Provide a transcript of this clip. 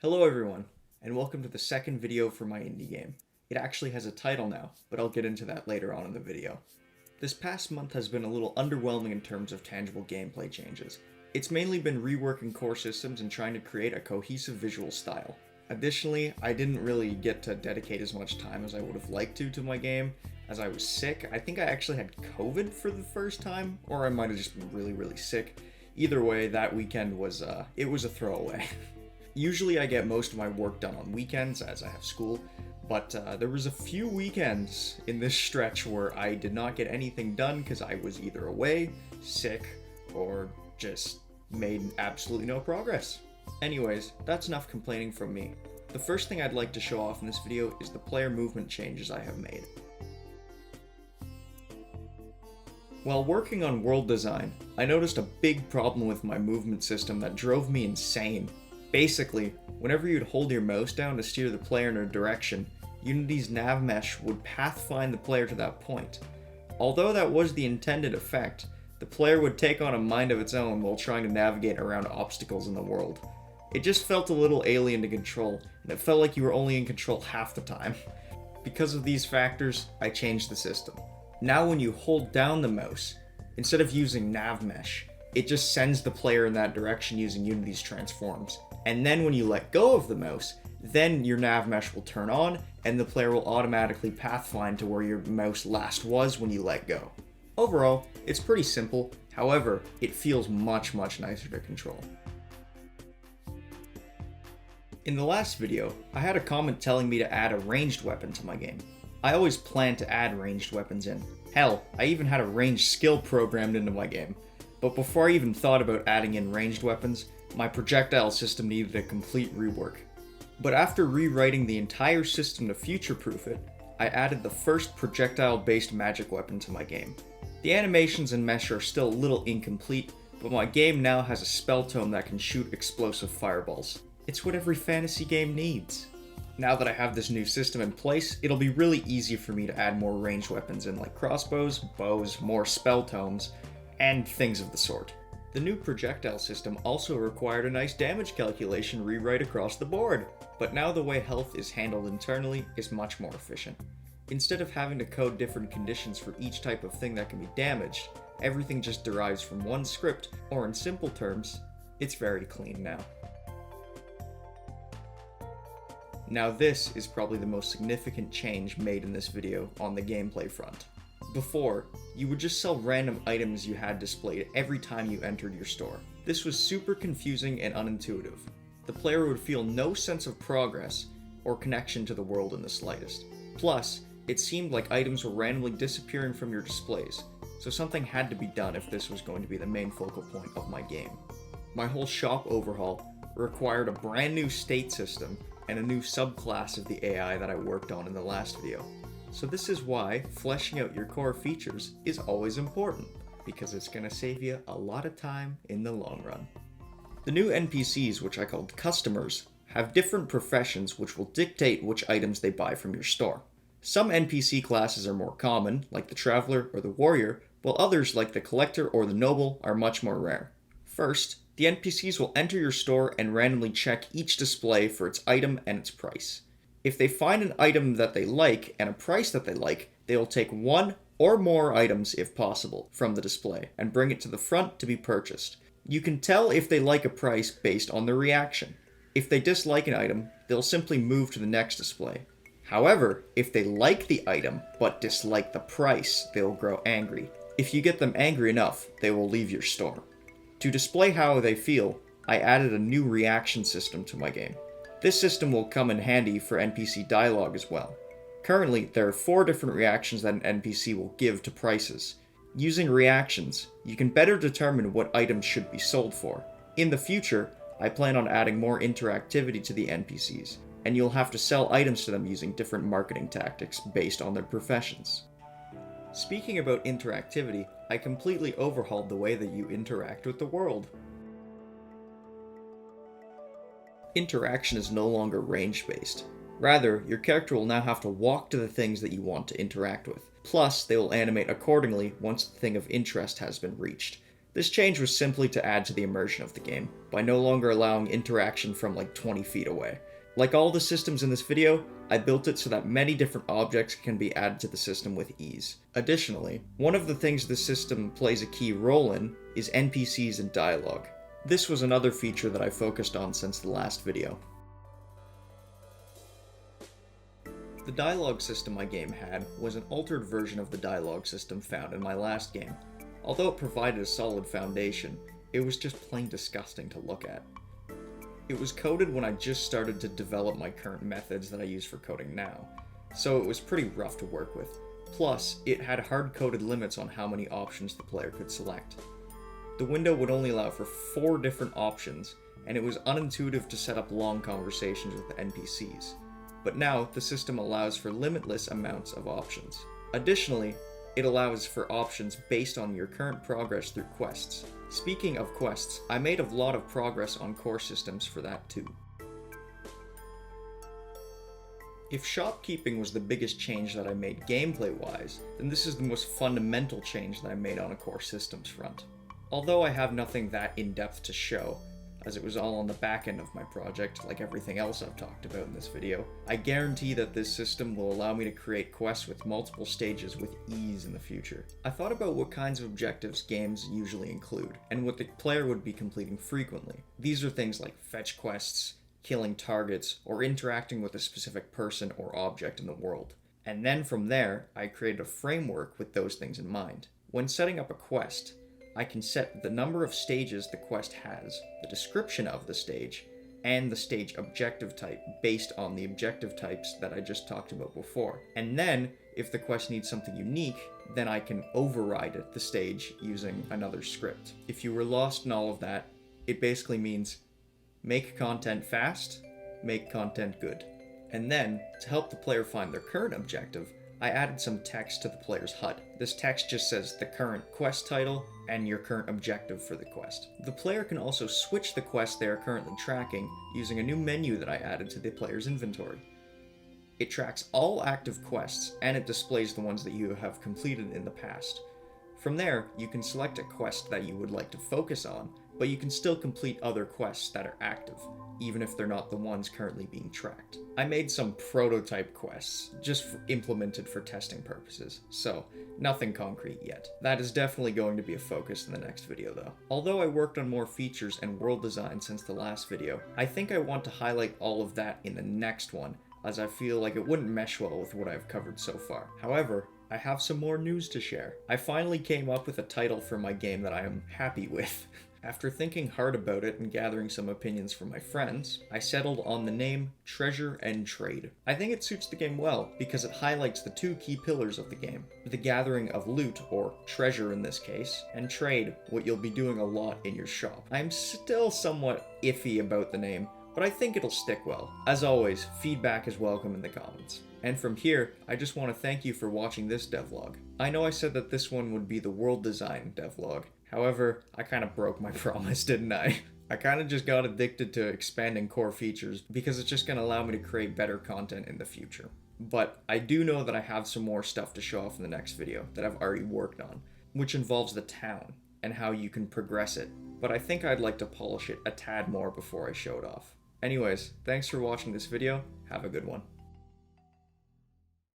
Hello everyone, and welcome to the second video for my indie game. It actually has a title now, but I'll get into that later on in the video. This past month has been a little underwhelming in terms of tangible gameplay changes. It's mainly been reworking core systems and trying to create a cohesive visual style. Additionally, I didn't really get to dedicate as much time as I would have liked to my game, as I was sick. I think I actually had COVID for the first time, or I might have just been really sick. Either way, that weekend was a throwaway. Usually I get most of my work done on weekends as I have school, but there was a few weekends in this stretch where I did not get anything done because I was either away, sick, or just made absolutely no progress. Anyways, that's enough complaining from me. The first thing I'd like to show off in this video is the player movement changes I have made. While working on world design, I noticed a big problem with my movement system that drove me insane. Basically, whenever you'd hold your mouse down to steer the player in a direction, Unity's nav mesh would pathfind the player to that point. Although that was the intended effect, the player would take on a mind of its own while trying to navigate around obstacles in the world. It just felt a little alien to control, and it felt like you were only in control half the time. Because of these factors, I changed the system. Now when you hold down the mouse, instead of using nav mesh, it just sends the player in that direction using Unity's transforms. And then when you let go of the mouse, then your nav mesh will turn on, and the player will automatically pathfind to where your mouse last was when you let go. Overall, it's pretty simple, however, it feels much nicer to control. In the last video, I had a comment telling me to add a ranged weapon to my game. I always planned to add ranged weapons in. Hell, I even had a ranged skill programmed into my game. But before I even thought about adding in ranged weapons, my projectile system needed a complete rework. But after rewriting the entire system to future-proof it, I added the first projectile-based magic weapon to my game. The animations and mesh are still a little incomplete, but my game now has a spell tome that can shoot explosive fireballs. It's what every fantasy game needs. Now that I have this new system in place, it'll be really easy for me to add more ranged weapons in, like crossbows, bows, more spell tomes, and things of the sort. The new projectile system also required a nice damage calculation rewrite across the board, but now the way health is handled internally is much more efficient. Instead of having to code different conditions for each type of thing that can be damaged, everything just derives from one script, or in simple terms, it's very clean now. Now this is probably the most significant change made in this video on the gameplay front. Before, you would just sell random items you had displayed every time you entered your store. This was super confusing and unintuitive. The player would feel no sense of progress or connection to the world in the slightest. Plus, it seemed like items were randomly disappearing from your displays, so something had to be done if this was going to be the main focal point of my game. My whole shop overhaul required a brand new state system and a new subclass of the AI that I worked on in the last video. So this is why fleshing out your core features is always important, because it's going to save you a lot of time in the long run. The new NPCs, which I called customers, have different professions which will dictate which items they buy from your store. Some NPC classes are more common, like the Traveler or the Warrior, while others, like the Collector or the Noble, are much more rare. First, the NPCs will enter your store and randomly check each display for its item and its price. If they find an item that they like and a price that they like, they will take one or more items, if possible, from the display and bring it to the front to be purchased. You can tell if they like a price based on their reaction. If they dislike an item, they'll simply move to the next display. However, if they like the item but dislike the price, they will grow angry. If you get them angry enough, they will leave your store. To display how they feel, I added a new reaction system to my game. This system will come in handy for NPC dialogue as well. Currently, there are 4 different reactions that an NPC will give to prices. Using reactions, you can better determine what items should be sold for. In the future, I plan on adding more interactivity to the NPCs, and you'll have to sell items to them using different marketing tactics based on their professions. Speaking about interactivity, I completely overhauled the way that you interact with the world. Interaction is no longer range-based. Rather, your character will now have to walk to the things that you want to interact with. Plus, they will animate accordingly once the thing of interest has been reached. This change was simply to add to the immersion of the game, by no longer allowing interaction from like 20 feet away. Like all the systems in this video, I built it so that many different objects can be added to the system with ease. Additionally, one of the things this system plays a key role in is NPCs and dialogue. This was another feature that I focused on since the last video. The dialogue system my game had was an altered version of the dialogue system found in my last game. Although it provided a solid foundation, it was just plain disgusting to look at. It was coded when I just started to develop my current methods that I use for coding now, so it was pretty rough to work with. Plus, it had hard-coded limits on how many options the player could select. The window would only allow for 4 different options, and it was unintuitive to set up long conversations with the NPCs. But now, the system allows for limitless amounts of options. Additionally, it allows for options based on your current progress through quests. Speaking of quests, I made a lot of progress on core systems for that too. If shopkeeping was the biggest change that I made gameplay-wise, then this is the most fundamental change that I made on a core systems front. Although I have nothing that in-depth to show, as it was all on the back end of my project, like everything else I've talked about in this video, I guarantee that this system will allow me to create quests with multiple stages with ease in the future. I thought about what kinds of objectives games usually include, and what the player would be completing frequently. These are things like fetch quests, killing targets, or interacting with a specific person or object in the world. And then from there, I created a framework with those things in mind. When setting up a quest, I can set the number of stages the quest has, the description of the stage, and the stage objective type based on the objective types that I just talked about before. And then, if the quest needs something unique, then I can override the stage using another script. If you were lost in all of that, it basically means make content fast, make content good. And then, to help the player find their current objective, I added some text to the player's HUD. This text just says the current quest title and your current objective for the quest. The player can also switch the quest they are currently tracking using a new menu that I added to the player's inventory. It tracks all active quests and it displays the ones that you have completed in the past. From there, you can select a quest that you would like to focus on, but you can still complete other quests that are active, even if they're not the ones currently being tracked. I made some prototype quests, just implemented for testing purposes, so nothing concrete yet. That is definitely going to be a focus in the next video though. Although I worked on more features and world design since the last video, I think I want to highlight all of that in the next one, as I feel like it wouldn't mesh well with what I've covered so far. However, I have some more news to share. I finally came up with a title for my game that I am happy with. After thinking hard about it and gathering some opinions from my friends, I settled on the name Treasure and Trade. I think it suits the game well because it highlights the 2 key pillars of the game: the gathering of loot, or treasure in this case, and trade, what you'll be doing a lot in your shop. I'm still somewhat iffy about the name, but I think it'll stick well. As always, feedback is welcome in the comments. And from here, I just want to thank you for watching this devlog. I know I said that this one would be the world design devlog. However, I kind of broke my promise, didn't I? I kind of just got addicted to expanding core features because it's just going to allow me to create better content in the future. But I do know that I have some more stuff to show off in the next video that I've already worked on, which involves the town and how you can progress it. But I think I'd like to polish it a tad more before I show it off. Anyways, thanks for watching this video. Have a good one.